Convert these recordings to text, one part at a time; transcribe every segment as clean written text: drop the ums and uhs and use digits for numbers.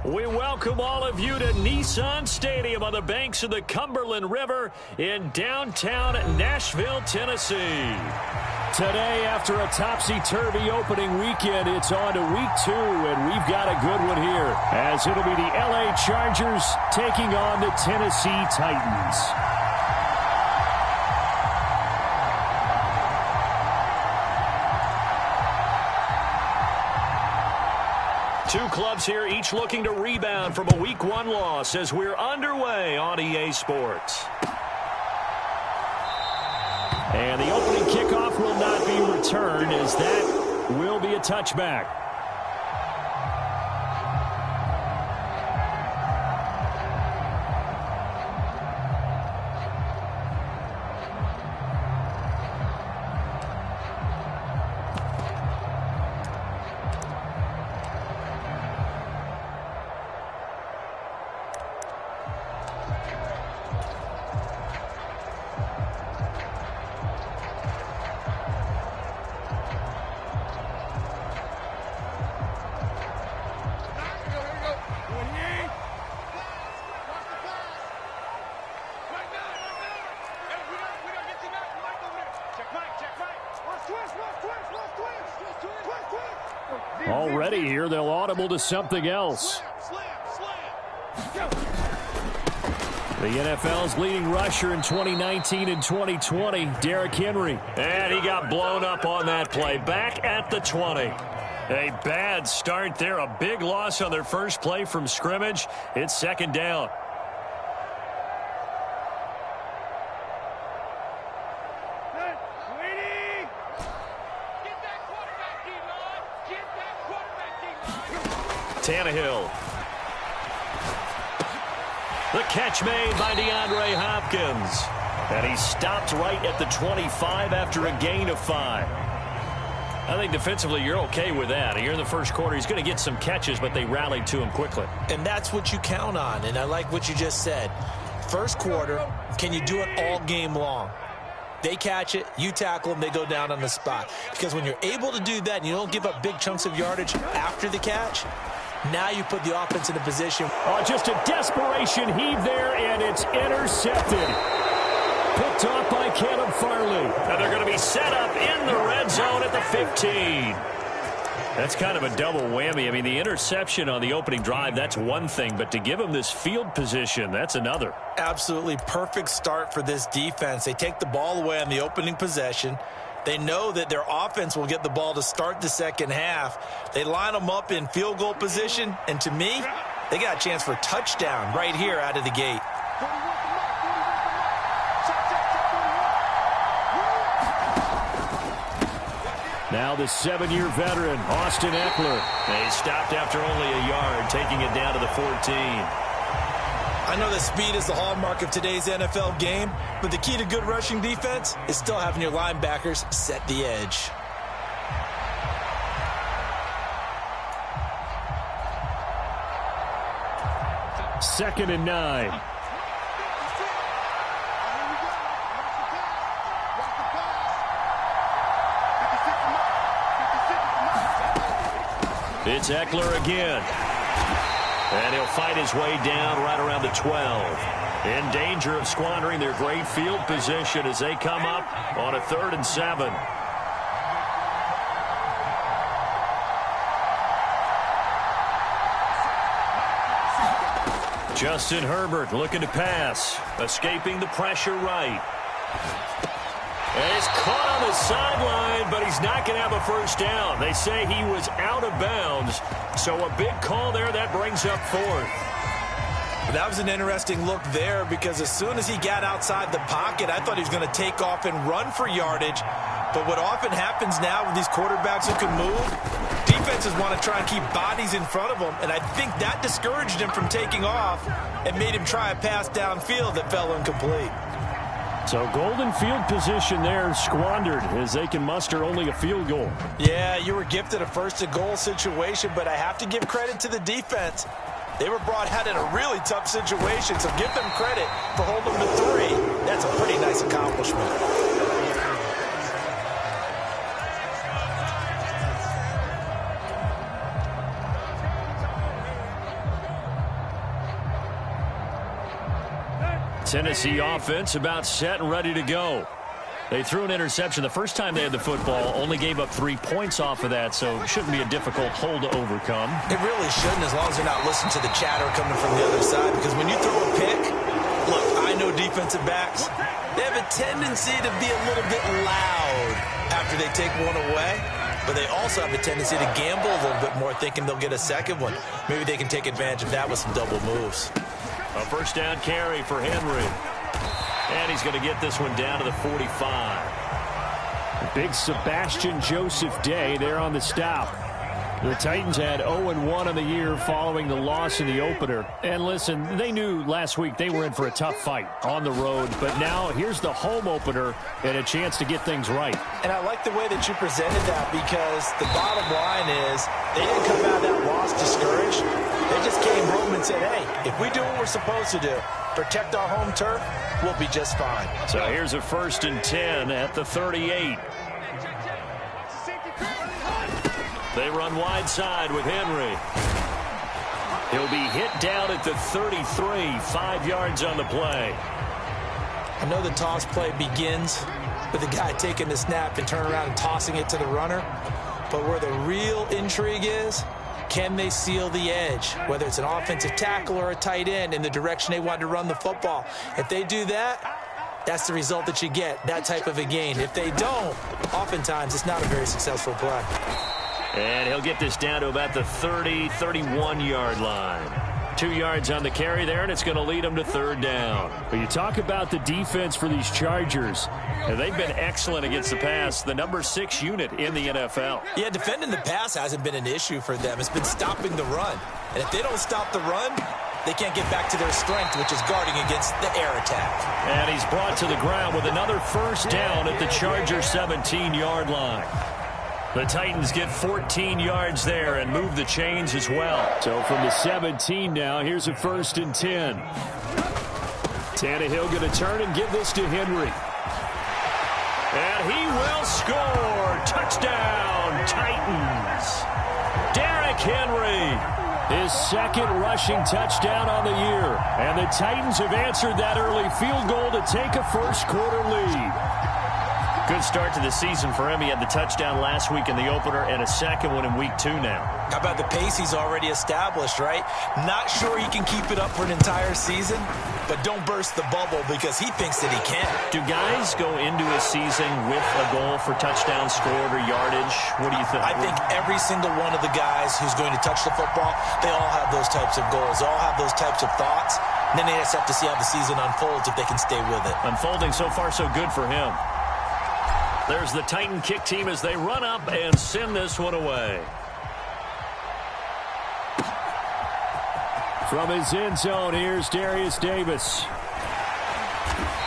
We welcome all of you to Nissan Stadium on the banks of the Cumberland River in downtown Nashville, Tennessee. Today, after a topsy-turvy opening weekend, it's on to week 2, and we've got a good one here, as it'll be the LA Chargers taking on the Tennessee Titans. Two clubs here, each looking to rebound from a Week 1 loss as we're underway on EA Sports. And the opening kickoff will not be returned, as that will be a touchback. Already here, they'll audible to something else. The NFL's leading rusher in 2019 and 2020, Derrick Henry. And he got blown up on that play, back at the 20. A bad start there, a big loss on their first play from scrimmage. It's second down. Tannehill. The catch made by DeAndre Hopkins. And he stopped right at the 25 after a gain of 5. I think defensively you're okay with that. Here in the first quarter, he's going to get some catches, but they rallied to him quickly. And that's what you count on, and I like what you just said. First quarter, can you do it all game long? They catch it, you tackle them, they go down on the spot. Because when you're able to do that and you don't give up big chunks of yardage after the catch, now you put the offense in a position. Oh, just a desperation heave there, and it's intercepted. Picked off by Caleb Farley. And they're going to be set up in the red zone at the 15. That's kind of a double whammy. I mean, the interception on the opening drive, that's one thing. But to give them this field position, that's another. Absolutely perfect start for this defense. They take the ball away on the opening possession. They know that their offense will get the ball to start the second half. They line them up in field goal position, and to me, they got a chance for a touchdown right here out of the gate. Now the 7-year veteran, Austin Eckler. They stopped after only a yard, taking it down to the 14. I know that speed is the hallmark of today's NFL game, but the key to good rushing defense is still having your linebackers set the edge. Second and 9. It's Eckler again. And he'll fight his way down right around the 12. In danger of squandering their great field position as they come up on a 3rd and 7. Justin Herbert looking to pass. Escaping the pressure right. And he's caught on the sideline, but he's not going to have a first down. They say he was out of bounds. So a big call there that brings up 4th. That was an interesting look there because as soon as he got outside the pocket, I thought he was going to take off and run for yardage. But what often happens now with these quarterbacks who can move, defenses want to try and keep bodies in front of them. And I think that discouraged him from taking off and made him try a pass downfield that fell incomplete. So golden field position there squandered as they can muster only a field goal. Yeah, you were gifted a first-and-goal situation, but I have to give credit to the defense. They were brought out in a really tough situation, so give them credit for holding them to 3. That's a pretty nice accomplishment. Tennessee offense about set and ready to go. They threw an interception the first time they had the football, only gave up 3 points off of that, so it shouldn't be a difficult hole to overcome. It really shouldn't, as long as they're not listening to the chatter coming from the other side, because when you throw a pick, look, I know defensive backs, they have a tendency to be a little bit loud after they take one away, but they also have a tendency to gamble a little bit more, thinking they'll get a second one. Maybe they can take advantage of that with some double moves. A first down carry for Henry. And he's going to get this one down to the 45. Big Sebastian Joseph day there on the stop. The Titans had 0-1 on the year following the loss in the opener. And listen, they knew last week they were in for a tough fight on the road. But now here's the home opener and a chance to get things right. And I like the way that you presented that, because the bottom line is they didn't come out of that loss discouraged. They just came home and said, hey, if we do what we're supposed to do, protect our home turf, we'll be just fine. So here's a 1st and 10 at the 38. They run wide side with Henry. He'll be hit down at the 33, 5 yards on the play. I know the toss play begins with the guy taking the snap and turning around and tossing it to the runner. But where the real intrigue is, can they seal the edge, whether it's an offensive tackle or a tight end, in the direction they want to run the football? If they do that, that's the result that you get, that type of a gain. If they don't, oftentimes it's not a very successful play. And he'll get this down to about the 30, 31-yard line. 2 yards on the carry there, and it's going to lead them to 3rd down. When you talk about the defense for these Chargers, and they've been excellent against the pass, the number 6 unit in the NFL. Yeah, defending the pass hasn't been an issue for them. It's been stopping the run. And if they don't stop the run, they can't get back to their strength, which is guarding against the air attack. And he's brought to the ground with another 1st down at the Chargers' 17-yard line. The Titans get 14 yards there and move the chains as well. So from the 17 now, here's a 1st and 10. Tannehill going to turn and give this to Henry. And he will score. Touchdown, Titans. Derrick Henry. His 2nd rushing touchdown on the year. And the Titans have answered that early field goal to take a first-quarter lead. Good start to the season for him. He had the touchdown last week in the opener and a 2nd one in week 2 now. How about the pace he's already established, right? Not sure he can keep it up for an entire season, but don't burst the bubble, because he thinks that he can. Do guys go into a season with a goal for touchdown scored or yardage? What do you think? I think every single one of the guys who's going to touch the football, they all have those types of goals. They all have those types of thoughts. And then they just have to see how the season unfolds if they can stay with it. Unfolding so far so good for him. There's the Titan kick team as they run up and send this one away. From his end zone, here's Darius Davis.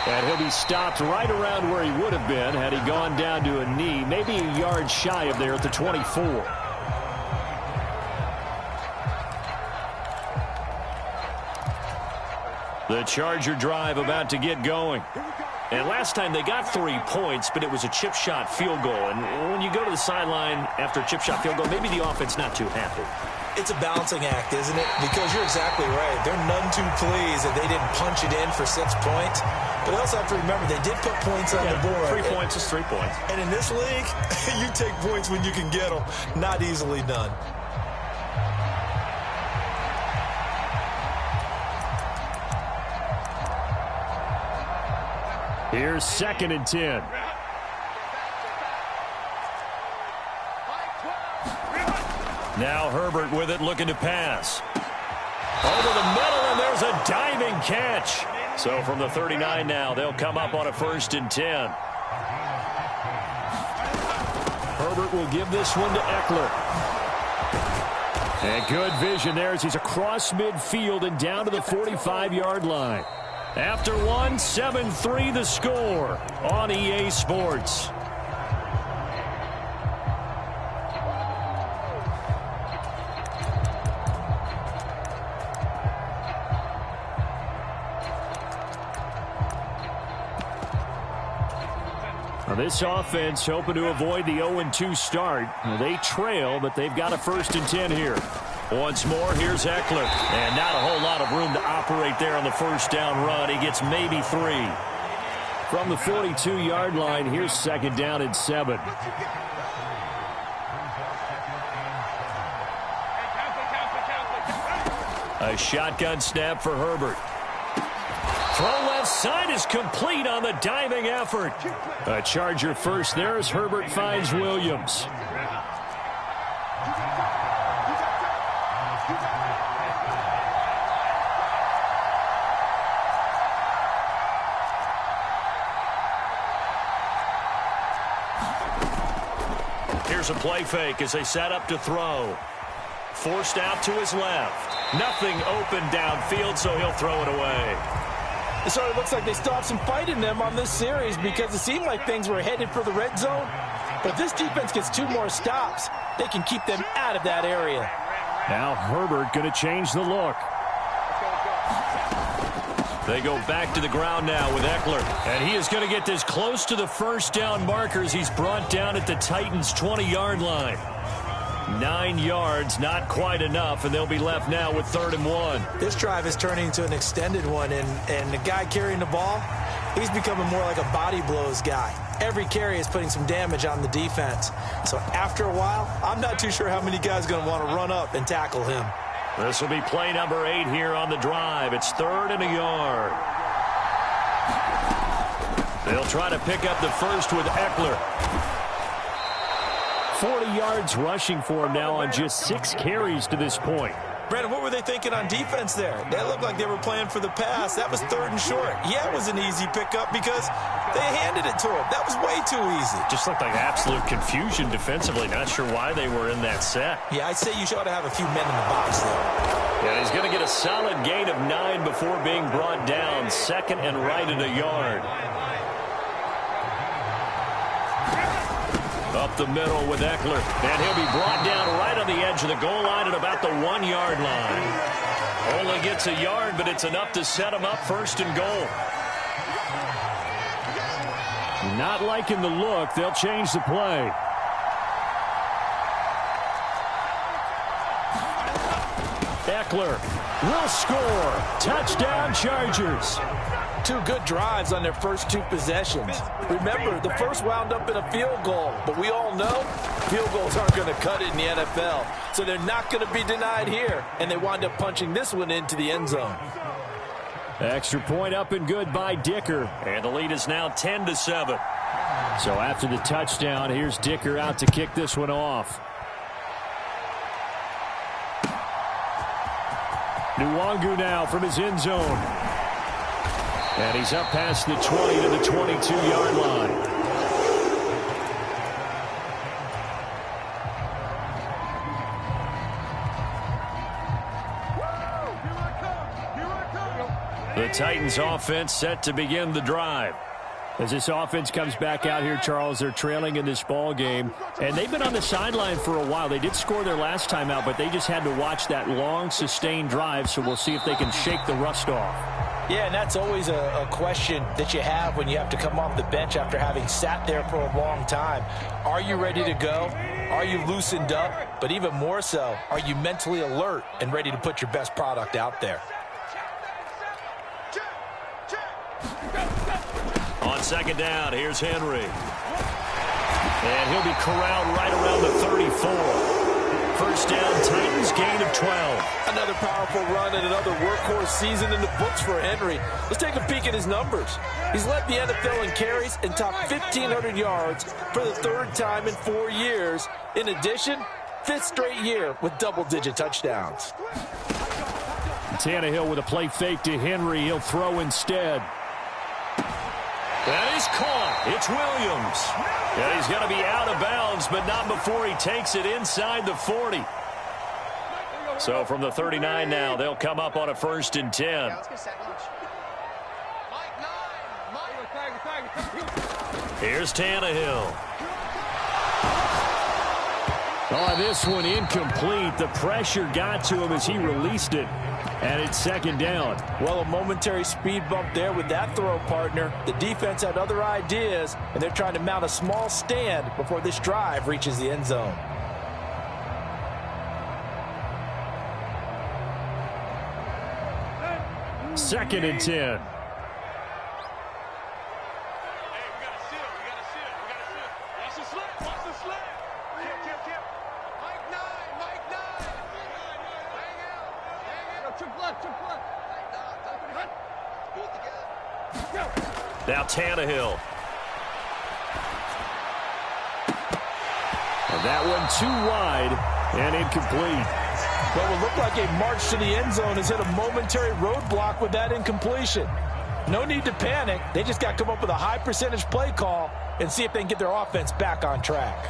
And he'll be stopped right around where he would have been had he gone down to a knee, maybe a yard shy of there at the 24. The Charger drive about to get going. And last time they got 3 points, but it was a chip shot field goal. And when you go to the sideline after a chip shot field goal, maybe the offense not too happy. It's a balancing act, isn't it? Because you're exactly right. They're none too pleased that they didn't punch it in for 6 points. But they also have to remember they did put points on the board. 3 points is 3 points. And in this league, you take points when you can get them. Not easily done. Here's 2nd and 10. Now Herbert with it, looking to pass. Over the middle, and there's a diving catch. So from the 39 now, they'll come up on a 1st and 10. Herbert will give this one to Eckler. And good vision there as he's across midfield and down to the 45-yard line. After one, 7-3 the score on EA Sports. Now this offense hoping to avoid the 0-2 start. They trail, but they've got a 1st and 10 here. Once more, here's Eckler. And not a whole lot of room to operate there on the first down run. He gets maybe 3. From the 42-yard line, here's second down and 7. A shotgun snap for Herbert. Throw left side is complete on the diving effort. A Charger first there as Herbert finds Williams. Here's a play fake as they set up to throw. Forced out to his left. Nothing open downfield, so he'll throw it away. It sort of looks like they still have some fight in them on this series because it seemed like things were headed for the red zone. But if this defense gets 2 more stops, they can keep them out of that area. Now Herbert going to change the look. They go back to the ground now with Eckler. And he is going to get this close to the first down markers. He's brought down at the Titans' 20-yard line. 9 yards, not quite enough, and they'll be left now with 3rd and 1. This drive is turning into an extended one, and the guy carrying the ball, he's becoming more like a body blows guy. Every carry is putting some damage on the defense. So after a while, I'm not too sure how many guys are going to want to run up and tackle him. This will be play number 8 here on the drive. It's 3rd and a yard. They'll try to pick up the first with Eckler. 40 yards rushing for him now on just 6 carries to this point. Brandon, what were they thinking on defense there? They looked like they were playing for the pass. That was 3rd and short. Yeah, it was an easy pickup because they handed it to him. That was way too easy. Just looked like absolute confusion defensively. Not sure why they were in that set. Yeah, I'd say you should have a few men in the box there. And he's going to get a solid gain of 9 before being brought down. 2nd and right at a yard. Up the middle with Eckler. And he'll be brought down right on the edge of the goal line at about the 1-yard line. Only gets a yard, but it's enough to set him up 1st and goal. Not liking the look. They'll change the play. Eckler will score. Touchdown, Chargers. 2 good drives on their first 2 possessions. Remember, the first wound up in a field goal, but we all know field goals aren't going to cut it in the NFL, so they're not going to be denied here, and they wind up punching this one into the end zone. Extra point up and good by Dicker. And the lead is now 10-7. So after the touchdown, here's Dicker out to kick this one off. Nwangu now from his end zone. And he's up past the 20 to the 22-yard line. The Titans offense set to begin the drive. As this offense comes back out here, Charles, they're trailing in this ball game. And they've been on the sideline for a while. They did score their last time out, but they just had to watch that long, sustained drive. So we'll see if they can shake the rust off. Yeah, and that's always a question that you have when you have to come off the bench after having sat there for a long time. Are you ready to go? Are you loosened up? But even more so, are you mentally alert and ready to put your best product out there? On 2nd down, here's Henry. And he'll be corralled right around the 34. First down, Titans, gain of 12. Another powerful run and another workhorse season in the books for Henry. Let's take a peek at his numbers. He's led the NFL in carries and topped 1,500 yards for the 3rd time in 4 years. In addition, 5th straight year with double-digit touchdowns. Tannehill with a play fake to Henry. He'll throw instead. That is caught. It's Williams. And he's going to be out of bounds, but not before he takes it inside the 40. So from the 39 now, they'll come up on a 1st and 10. Here's Tannehill. Oh, this one incomplete. The pressure got to him as he released it. And it's 2nd down. Well, a momentary speed bump there with that throw, partner. The defense had other ideas, and they're trying to mount a small stand before this drive reaches the end zone. 2nd and 10. Now Tannehill. And that one too wide and incomplete. What would look like a march to the end zone has hit a momentary roadblock with that incompletion. No need to panic. They just got to come up with a high percentage play call and see if they can get their offense back on track.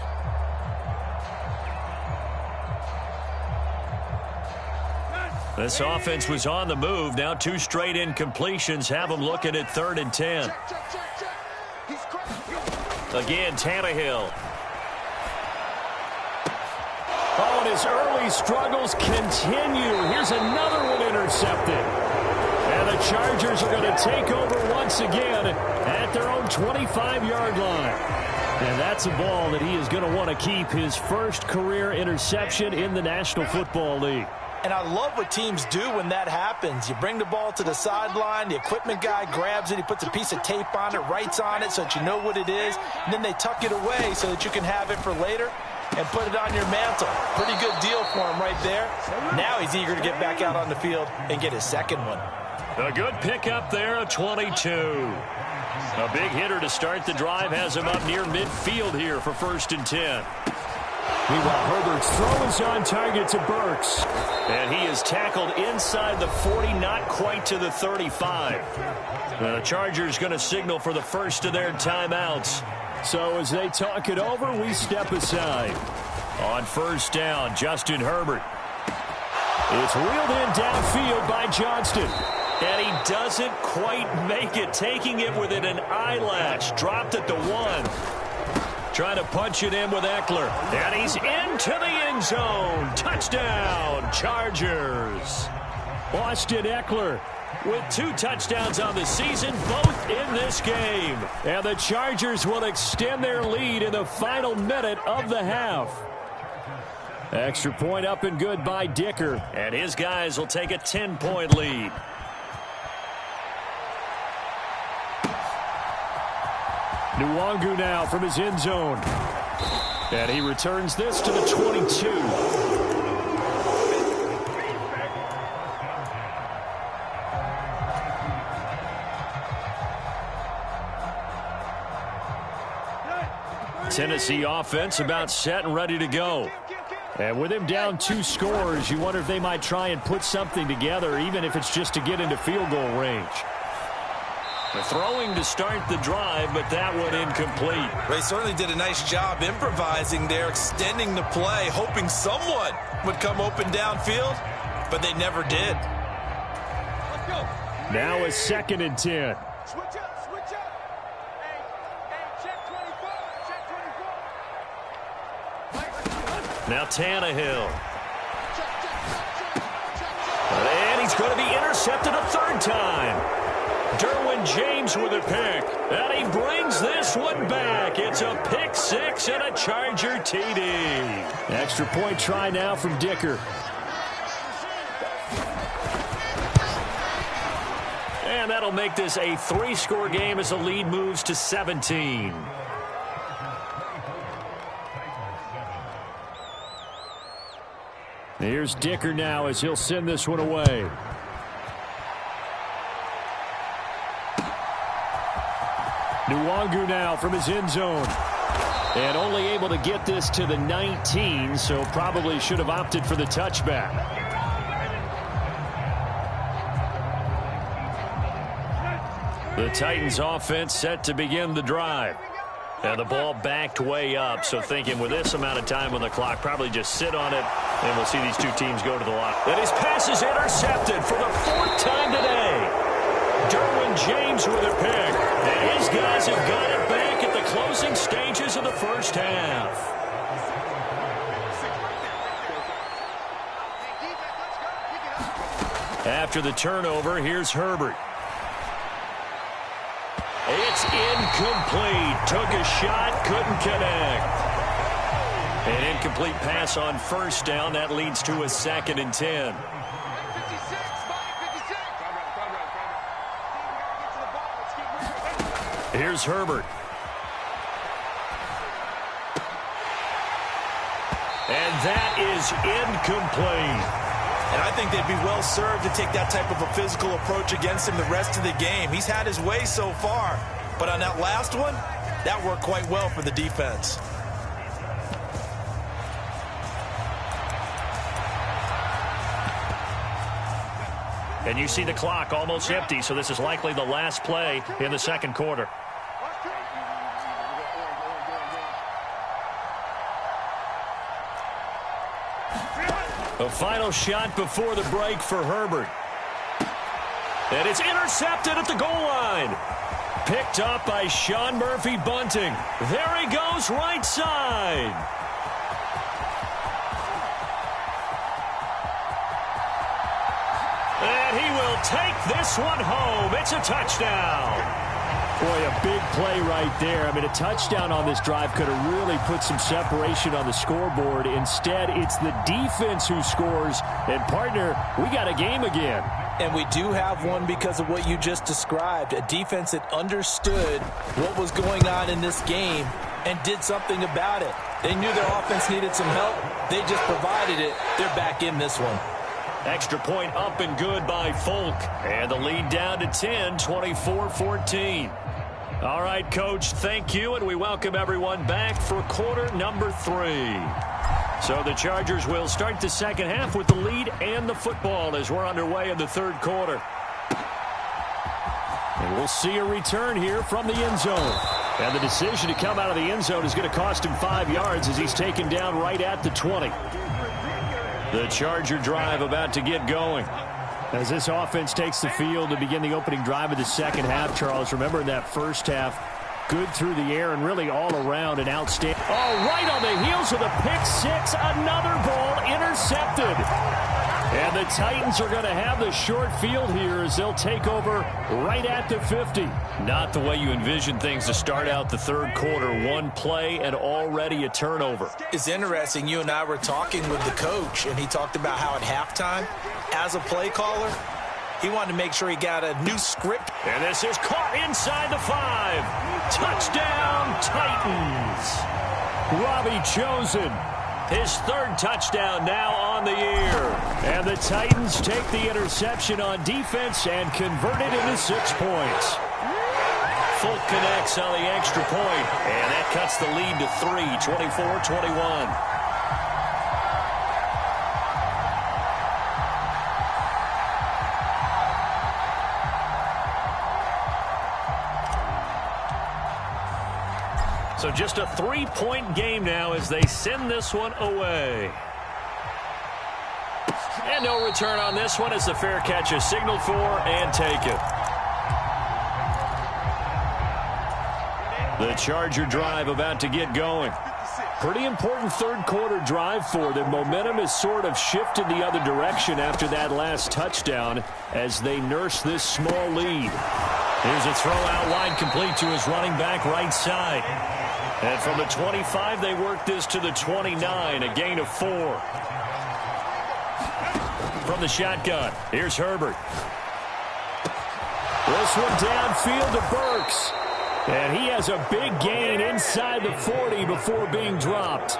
This offense was on the move. Now 2 straight incompletions have them looking at 3rd and 10. Again, Tannehill. Oh, and his early struggles continue. Here's another one intercepted. And the Chargers are going to take over once again at their own 25-yard line. And that's a ball that he is going to want to keep, his first career interception in the National Football League. And I love what teams do when that happens. You bring the ball to the sideline, the equipment guy grabs it, he puts a piece of tape on it, writes on it so that you know what it is, and then they tuck it away so that you can have it for later and put it on your mantle. Pretty good deal for him right there. Now he's eager to get back out on the field and get his second one. A good pickup there, a 22. A big hitter to start the drive has him up near midfield here for 1st and 10. Meanwhile, Herbert's throw is on target to Burks. And he is tackled inside the 40, not quite to the 35. The Chargers going to signal for the first of their timeouts. So as they talk it over, we step aside. On 1st down, Justin Herbert. It's wheeled in downfield by Johnston. And he doesn't quite make it, taking it within an eyelash. Dropped at the 1. Trying to punch it in with Eckler. And he's into the end zone. Touchdown, Chargers. Austin Eckler with 2 touchdowns on the season, both in this game. And the Chargers will extend their lead in the final minute of the half. Extra point up and good by Dicker. And his guys will take a 10-point lead. Nwangu now from his end zone. And he returns this to the 22. Tennessee offense about set and ready to go. And with him down 2 scores, you wonder if they might try and put something together, even if it's just to get into field goal range. Throwing to start the drive, but that one incomplete. They certainly did a nice job improvising there, extending the play, hoping someone would come open downfield, but they never did. Now a 2nd and 10. Switch up, switch up. Hey, check 24, check 24. Now Tannehill. And he's going to be intercepted a 3rd time. Derwin James with a pick, and he brings this one back. It's a pick 6 and a Charger TD. Extra point try now from Dicker. And that'll make this a 3-score game as the lead moves to 17. Here's Dicker now as he'll send this one away. Nwangu now from his end zone. And only able to get this to the 19, so probably should have opted for the touchback. The Titans offense set to begin the drive. And the ball backed way up, so thinking with this amount of time on the clock, probably just sit on it, and we'll see these 2 teams go to the line. And his pass is intercepted for the 4th time today. Derwin James with a pick. And his guys have got it back at the closing stages of the first half. After the turnover, here's Herbert. It's incomplete. Took a shot, couldn't connect. An incomplete pass on 1st down. That leads to a 2nd and 10. Here's Herbert. And that is incomplete. And I think they'd be well served to take that type of a physical approach against him the rest of the game. He's had his way so far, but on that last one, that worked quite well for the defense. And you see the clock almost empty, so this is likely the last play in the second quarter. A final shot before the break for Herbert. And it's intercepted at the goal line. Picked up by Sean Murphy-Bunting. There he goes, right side. And he will take this one home. It's a touchdown. Boy, a big play right there. I mean, a touchdown on this drive could have really put some separation on the scoreboard. Instead, it's the defense who scores. And, partner, we got a game again. And we do have one because of what you just described. A defense that understood what was going on in this game and did something about it. They knew their offense needed some help. They just provided it. They're back in this one. Extra point up and good by Folk. And the lead down to 10, 24-14. All right, Coach, thank you, and we welcome everyone back for quarter number 3. So the Chargers will start the second half with the lead and the football as we're underway in the third quarter. And we'll see a return here from the end zone. And the decision to come out of the end zone is going to cost him 5 yards as he's taken down right at the 20. The Charger drive about to get going. As this offense takes the field to begin the opening drive of the second half, Charles, remember in that first half, good through the air and really all around an outstanding. Oh, right on the heels of the pick six, another ball intercepted. And the Titans are going to have the short field here as they'll take over right at the 50. Not the way you envision things to start out the third quarter. One play and already a turnover. It's interesting. You and I were talking with the coach, and he talked about how at halftime, as a play caller, he wanted to make sure he got a new script. And this is caught inside the 5. Touchdown, Titans. Robbie Chosen. His third touchdown now on the year. And the Titans take the interception on defense and convert it into 6 points. Folk connects on the extra point, and that cuts the lead to 3, 24-21. So just a 3-point game now as they send this one away. And no return on this one as the fair catch is signaled for and taken. The Charger drive about to get going. Pretty important third quarter drive for them. Momentum has sort of shifted the other direction after that last touchdown as they nurse this small lead. Here's a throw out wide complete to his running back right side. And from the 25, they work this to the 29, a gain of 4. From the shotgun, here's Herbert. This one downfield to Burks. And he has a big gain inside the 40 before being dropped.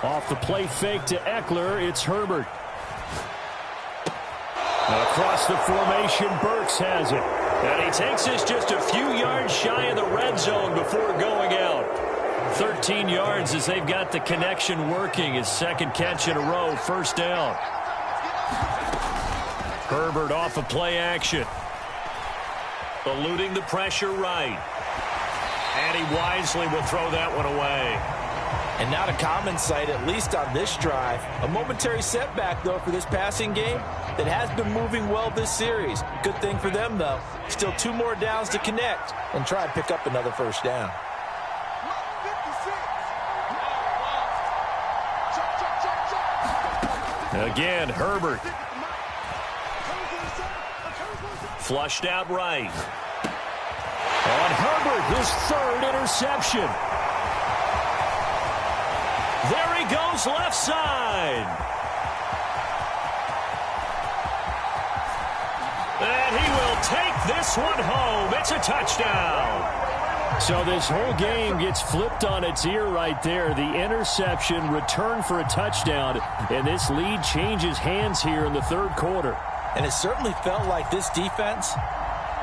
Off the play fake to Eckler, it's Herbert. Across the formation, Burks has it. And he takes this just a few yards shy of the red zone before going out. 13 yards as they've got the connection working. His second catch in a row, first down. Herbert off of play action. Eluding the pressure right. And he wisely will throw that one away. And not a common sight, at least on this drive. A momentary setback, though, for this passing game that has been moving well this series. Good thing for them, though. Still 2 more downs to connect and try and pick up another first down. Again, Herbert. Flushed out right. On Herbert, his third interception. There he goes, left side. And he will take this one home. It's a touchdown. So this whole game gets flipped on its ear right there. The interception, return for a touchdown, and this lead changes hands here in the third quarter. And it certainly felt like this defense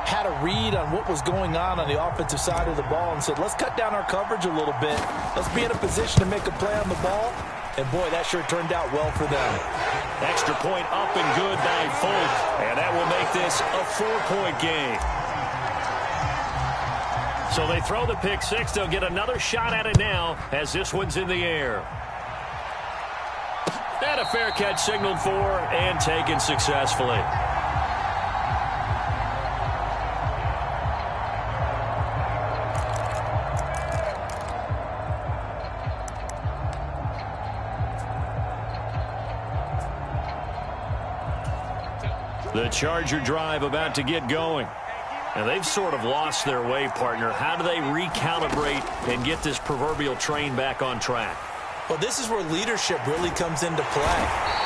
had a read on what was going on the offensive side of the ball and said, let's cut down our coverage a little bit. Let's be in a position to make a play on the ball. And, boy, that sure turned out well for them. Extra point up and good by Folk. And that will make this a 4-point game. So they throw the pick six. They'll get another shot at it now as this one's in the air. And a fair catch signaled for and taken successfully. The Charger drive about to get going. And they've sort of lost their way, partner. How do they recalibrate and get this proverbial train back on track? Well, this is where leadership really comes into play.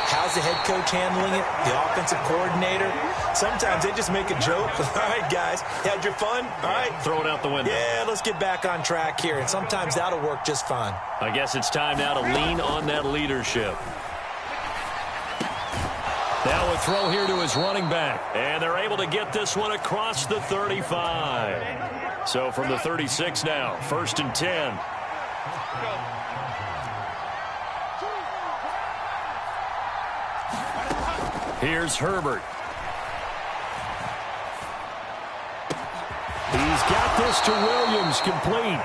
How's the head coach handling it? The offensive coordinator? Sometimes they just make a joke. All right, guys, had your fun? All right. Throw it out the window. Yeah, let's get back on track here. And sometimes that'll work just fine. I guess it's time now to lean on that leadership. Now a throw here to his running back. And they're able to get this one across the 35. So from the 36 now, 1st and 10. Here's Herbert. He's got this to Williams, complete.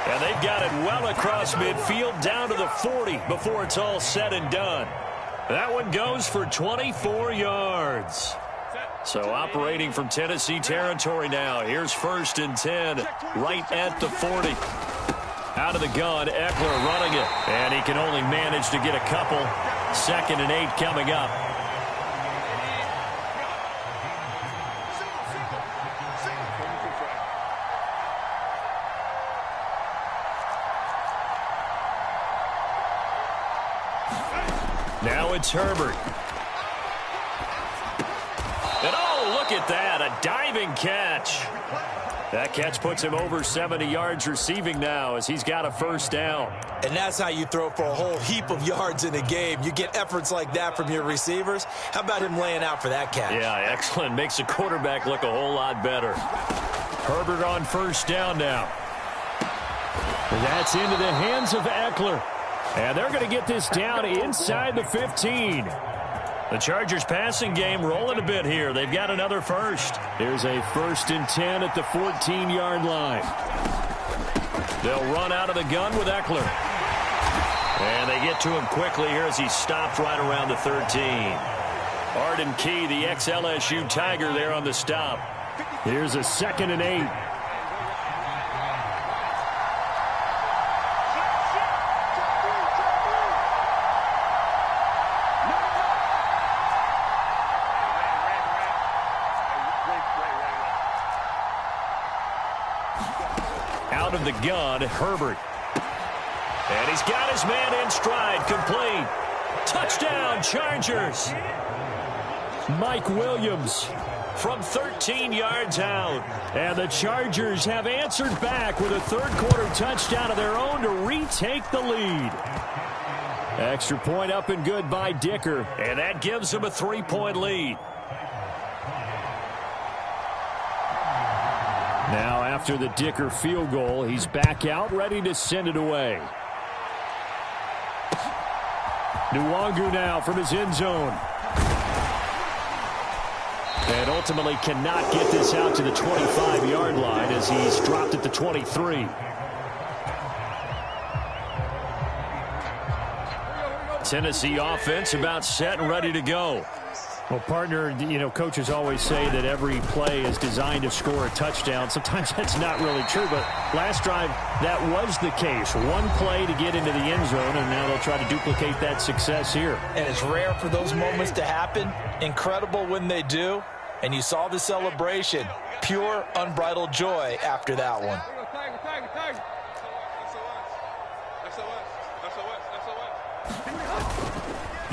And they've got it well across midfield down to the 40 before it's all said and done. That one goes for 24 yards. So operating from Tennessee territory now. Here's 1st and 10 right at the 40. Out of the gun, Eckler running it. And he can only manage to get a couple. 2nd and 8 coming up. Now it's Herbert. And oh, look at that, a diving catch. That catch puts him over 70 yards receiving now as he's got a 1st down. And that's how you throw for a whole heap of yards in a game. You get efforts like that from your receivers. How about him laying out for that catch? Yeah, excellent. Makes the quarterback look a whole lot better. Herbert on 1st down now. And that's into the hands of Eckler. And they're going to get this down inside the 15. The Chargers passing game rolling a bit here. They've got another 1st. Here's a 1st and 10 at the 14-yard line. They'll run out of the gun with Eckler. And they get to him quickly here as he stopped right around the 13. Arden Key, the ex-LSU Tiger, there on the stop. Here's a 2nd and 8. Out of the gun, Herbert. And he's got his man in stride, complete. Touchdown, Chargers. Mike Williams from 13 yards out. And the Chargers have answered back with a third-quarter touchdown of their own to retake the lead. Extra point up and good by Dicker. And that gives him a 3-point lead. Now, after the Dicker field goal, he's back out, ready to send it away. Nwangu now from his end zone. And ultimately cannot get this out to the 25-yard line as he's dropped at the 23. Tennessee offense about set and ready to go. Well, partner, you know, coaches always say that every play is designed to score a touchdown. Sometimes that's not really true, but last drive, that was the case. One play to get into the end zone, and now they'll try to duplicate that success here. And it's rare for those moments to happen. Incredible when they do. And you saw the celebration. Pure, unbridled joy after that one.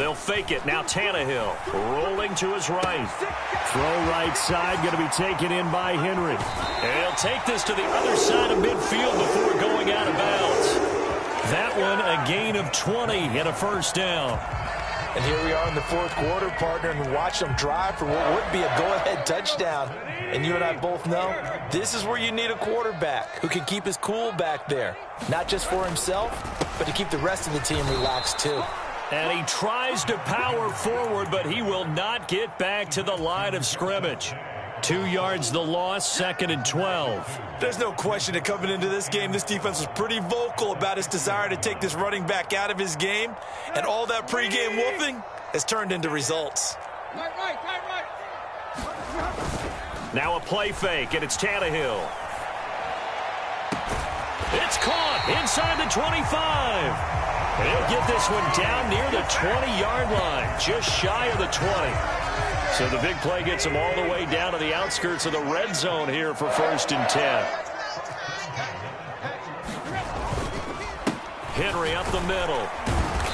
They'll fake it. Now Tannehill rolling to his right. Throw right side, going to be taken in by Henry. And he'll take this to the other side of midfield before going out of bounds. That one a gain of 20 and a first down. And here we are in the fourth quarter, partner, and watch them drive for what would be a go-ahead touchdown. And you and I both know this is where you need a quarterback who can keep his cool back there. Not just for himself, but to keep the rest of the team relaxed too. And he tries to power forward, but he will not get back to the line of scrimmage. 2 yards the loss, 2nd and 12. There's no question that coming into this game, this defense was pretty vocal about its desire to take this running back out of his game. And all that pregame wolfing has turned into results. Right. Now a play fake, and it's Tannehill. It's caught inside the 25. He'll get this one down near the 20-yard line, just shy of the 20. So the big play gets him all the way down to the outskirts of the red zone here for 1st and 10. Henry up the middle.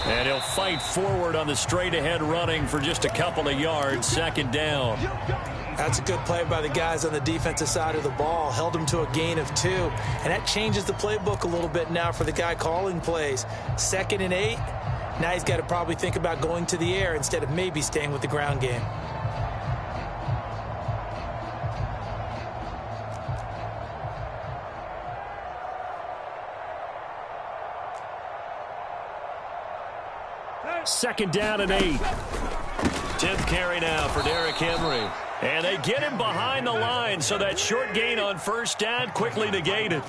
And he'll fight forward on the straight-ahead running for just a couple of yards, 2nd down. That's a good play by the guys on the defensive side of the ball. Held him to a gain of 2. And that changes the playbook a little bit now for the guy calling plays. 2nd and 8. Now he's got to probably think about going to the air instead of maybe staying with the ground game. Second down and 8. 10th carry now for Derrick Henry. And they get him behind the line, so that short gain on 1st down quickly negated.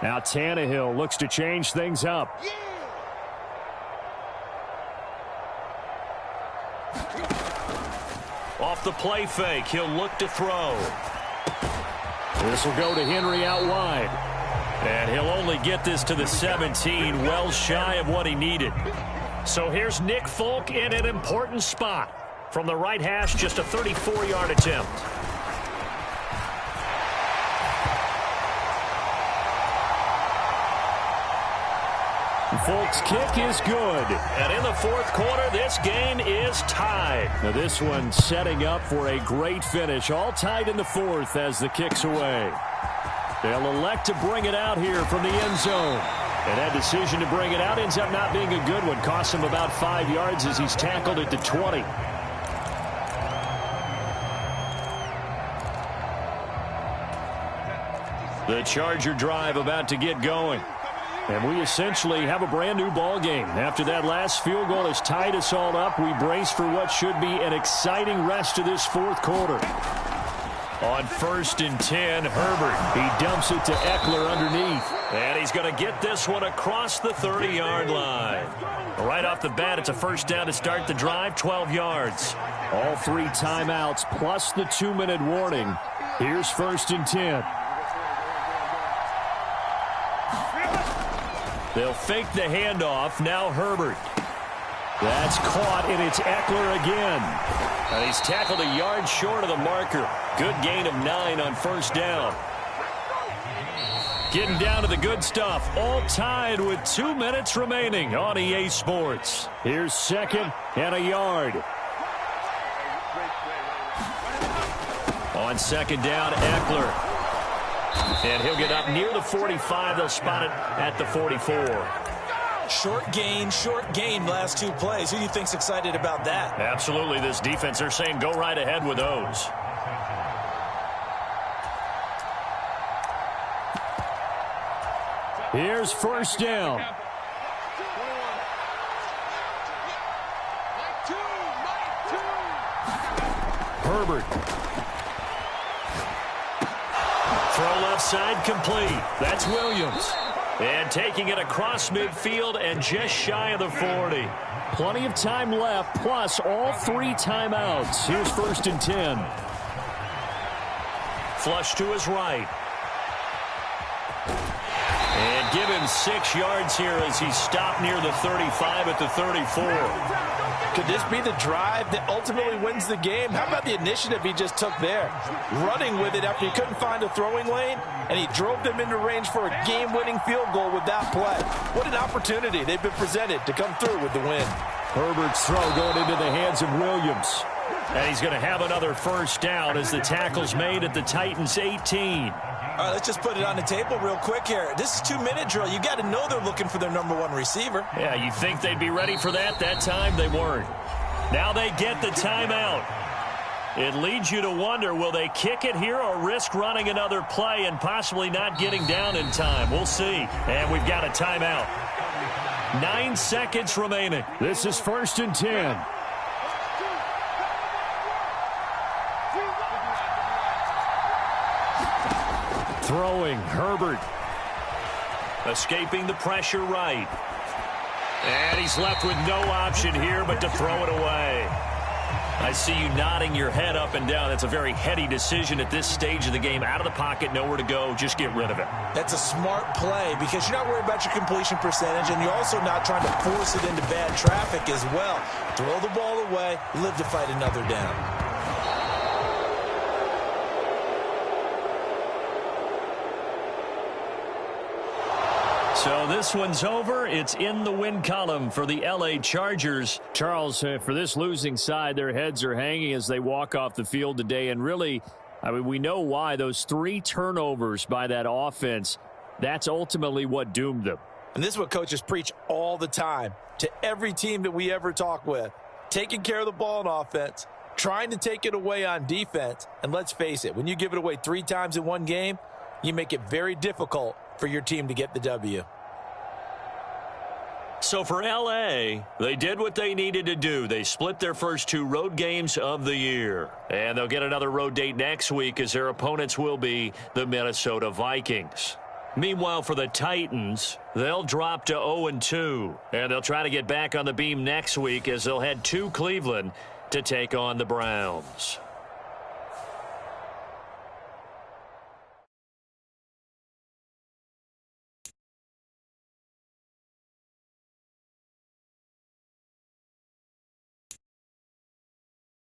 Now Tannehill looks to change things up. Off the play fake, he'll look to throw. This will go to Henry out wide. And he'll only get this to the 17, well shy of what he needed. So here's Nick Folk in an important spot. From the right hash, just a 34-yard attempt. Folk's kick is good. And in the fourth quarter, this game is tied. Now this one setting up for a great finish. All tied in the fourth as the kick's away. They'll elect to bring it out here from the end zone. And that decision to bring it out ends up not being a good one. Costs him about 5 yards as he's tackled at the 20. The Charger drive about to get going. And we essentially have a brand new ball game. After that last field goal has tied us all up, we brace for what should be an exciting rest of this fourth quarter. On 1st and 10, Herbert. He dumps it to Eckler underneath. And he's going to get this one across the 30-yard line. Right off the bat, it's a 1st down to start the drive, 12 yards. All 3 timeouts plus the 2-minute warning. Here's 1st and 10. They'll fake the handoff. Now Herbert. That's caught, and it's Eckler again. And he's tackled a yard short of the marker. Good gain of 9 on 1st down. Getting down to the good stuff. All tied with 2 minutes remaining on EA Sports. Here's 2nd and a yard. On 2nd down, Eckler. And he'll get up near the 45. They'll spot it at the 44. Short gain last 2 plays. Who do you think's excited about that? Absolutely. This defense, they're saying go right ahead with those. Here's 1st down. Herbert. Throw left side complete. That's Williams. And taking it across midfield and just shy of the 40. Plenty of time left, plus all 3 timeouts. Here's 1st and 10. Flush to his right. And give him 6 yards here as he stopped near the 35 at the 34. Could this be the drive that ultimately wins the game? How about the initiative he just took there? Running with it after he couldn't find a throwing lane, and he drove them into range for a game-winning field goal with that play. What an opportunity they've been presented to come through with the win. Herbert's throw going into the hands of Williams. And he's going to have another first down as the tackle's made at the Titans' 18. All right, let's just put it on the table real quick here. This is 2-minute drill. You got to know they're looking for their number one receiver. Yeah, you think they'd be ready for that? That time they weren't. Now they get the timeout. It leads you to wonder, will they kick it here or risk running another play and possibly not getting down in time? We'll see. And we've got a timeout. 9 seconds remaining. This is 1st and 10. Throwing, Herbert. Escaping the pressure right. And he's left with no option here but to throw it away. I see you nodding your head up and down. That's a very heady decision at this stage of the game. Out of the pocket, nowhere to go. Just get rid of it. That's a smart play because you're not worried about your completion percentage, and you're also not trying to force it into bad traffic as well. Throw the ball away, live to fight another down. So this one's over. It's in the win column for the L.A. Chargers. Charles, for this losing side, their heads are hanging as they walk off the field today. And really, I mean, we know why. Those 3 turnovers by that offense, that's ultimately what doomed them. And this is what coaches preach all the time to every team that we ever talk with. Taking care of the ball on offense, trying to take it away on defense. And let's face it, when you give it away 3 times in one game, you make it very difficult for your team to get the W. So for L.A., they did what they needed to do. They split their first 2 road games of the year. And they'll get another road date next week as their opponents will be the Minnesota Vikings. Meanwhile, for the Titans, they'll drop to 0-2. And they'll try to get back on the beam next week as they'll head to Cleveland to take on the Browns.